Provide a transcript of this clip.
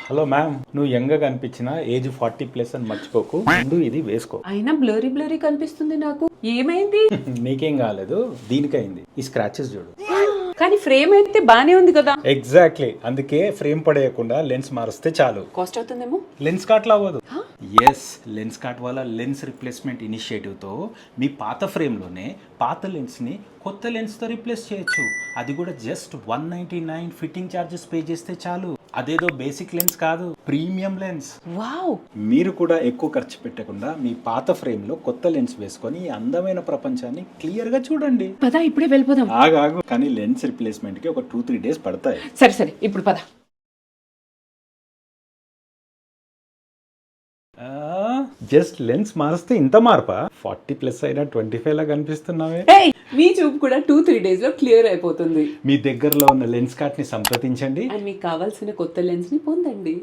Hello ma'am, నువ్వు young గా కనిపించిన ఏజ్ 40+ అని మర్చిపోకు. ముందు ఇది వేసుకో. అయినా బ్లరీ బ్లరీ కనిపిస్తుంది నాకు. ఏమైంది? నీకేం కాలేదు, దీనికైంది. ఈ స్క్రాచెస్ చూడు. కానీ ఫ్రేమ్ అయితే బానే ఉంది కదా. ఎగ్జాక్ట్లీ, అందుకే ఫ్రేమ్ పడేయకుండా లెన్స్ మారిస్తే చాలు. కాస్ట్ అవుతుందేమో. లెన్స్ కార్ట్ అవ్వదు. ఎస్, లెన్స్ కార్ట్ వల్ల లెన్స్ రిప్లేస్మెంట్ ఇనిషియేటివ్తో మీ పాత ఫ్రేమ్లోనే పాత లెన్స్ని కొత్త లెన్స్తో రీప్లేస్ చేయొచ్చు. అది కూడా జస్ట్ 199 ఫిట్టింగ్ ఛార్జెస్ పే చేస్తే చాలు. అదేదో బేసిక్ లెన్స్ కాదు, ప్రీమియం లెన్స్. వావ్. మీరు కూడా ఎక్కువ ఖర్చు పెట్టకుండా మీ పాత ఫ్రేమ్లో కొత్త లెన్స్ వేసుకొని ఈ అందమైన ప్రపంచాన్ని క్లియర్గా చూడండి. పద ఇప్పుడే వెళ్ళిపోదాం. ఆగాగు, కానీ లెన్స్ రిప్లేస్మెంట్కి ఒక 2-3 డేస్ పడతాయి. సరే సరే, ఇప్పుడు పద. జస్ట్ లెన్స్ మారిస్తే ఇంత మార్పా? 40+ అయినా 25 లా కనిపిస్తున్నావే. ఏయ్, మీ చూపు కూడా 2-3 డేస్ లో క్లియర్ అయిపోతుంది. మీ దగ్గరలో ఉన్న లెన్స్ కార్ట్ ని సంప్రదించండి అండ్ మీకు కావాల్సిన కొత్త లెన్స్ ని పొందండి.